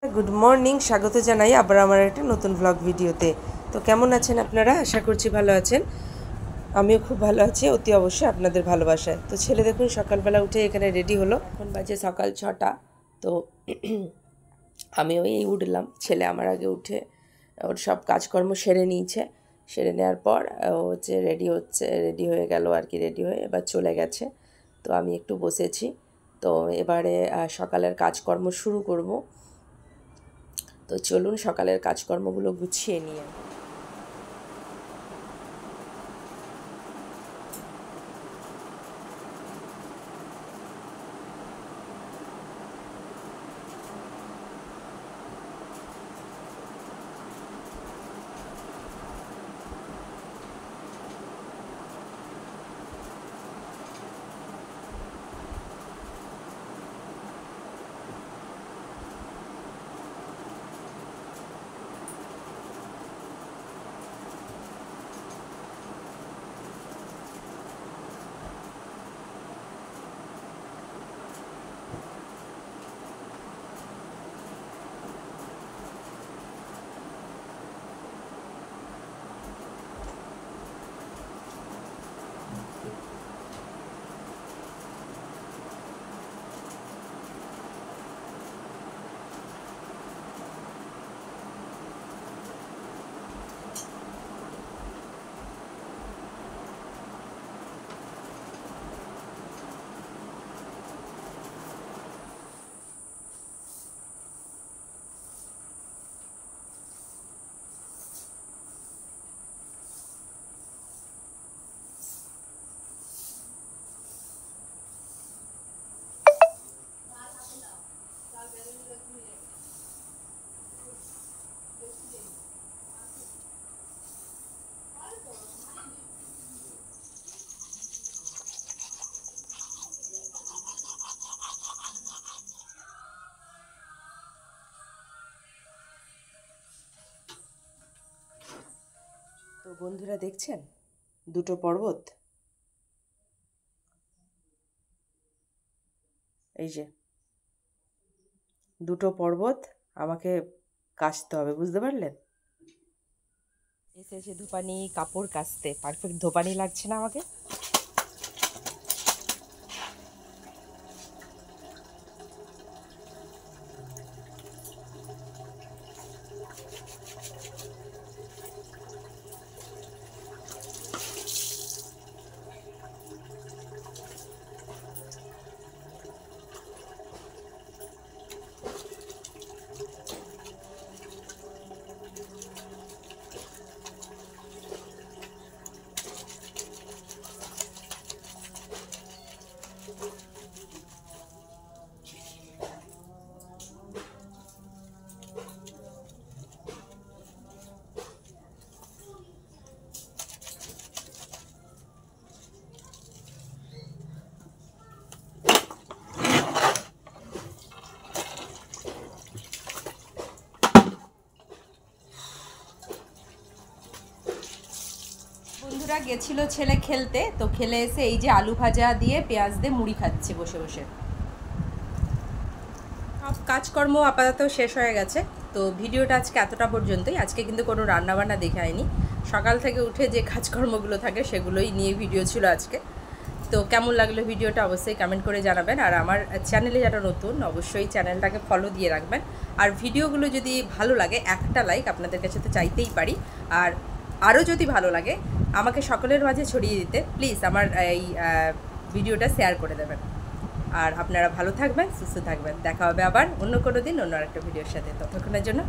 Good morning स्वागत জানাই আবার আমার একটা নতুন ব্লগ ভিডিওতে। তো কেমন আছেন আপনারা? আশা করছি ভালো আছেন। আমিও খুব ভালো আছি, অতি অবশ্যই আপনাদের ভালোবাসায়। তো ছেলে দেখুন সকালবেলা উঠে এখানে রেডি হলো। এখন বাজে সকাল 6টা। তো আমিও এই উঠলাম, ছেলে আমার আগে উঠে ওর সব কাজকর্ম সেরে নিয়েছে। সেরে নেওয়ার পর ও হচ্ছে রেডি হয়ে গেল আর কি, রেডি হয়ে এবার চলে গেছে। তো আমি একটু বসেছি। তো এবারে সকালের কাজকর্ম শুরু করব। তো চলুন সকালের কাজকর্মগুলো গুছিয়ে নিয়ে। তো বন্ধুরা দেখছেন দুটো পর্বত, এই যে দুটো পর্বত আমাকে কাচতে হবে, বুঝতে পারলেন? এসেছে ধোপানি কাপড় কাচতে, পারফেক্ট ধোপানি লাগছে না আমাকে? বন্ধুরা গেছিল ছেলে খেলতে, তো খেলে এসে এই যে আলু ভাজা দিয়ে পেঁয়াজ দিয়ে মুড়ি খাচ্ছে বসে বসে। সব কাজকর্ম আপাতত শেষ হয়ে গেছে। তো ভিডিওটা আজকে এতটা পর্যন্তই। আজকে কিন্তু কোনো রান্নাবান্না দেখায়নি, সকাল থেকে উঠে যে কাজকর্মগুলো থাকে সেগুলোই নিয়ে ভিডিও ছিল আজকে। তো কেমন লাগলো ভিডিওটা অবশ্যই কমেন্ট করে জানাবেন। আর আমার চ্যানেলে যারা নতুন অবশ্যই চ্যানেলটাকে ফলো দিয়ে রাখবেন। আর ভিডিওগুলো যদি ভালো লাগে একটা লাইক আপনাদের কাছে তো চাইতেই পারি। আর আরও যদি ভালো লাগে আমাকে সকলের মাঝে ছড়িয়ে দিতে প্লিজ আমার এই ভিডিওটা শেয়ার করে দেবেন। আর আপনারা ভালো থাকবেন, সুস্থ থাকবেন। দেখা হবে আবার অন্য কোনো দিন অন্য আরেকটা ভিডিওর সাথে। ততক্ষণের জন্য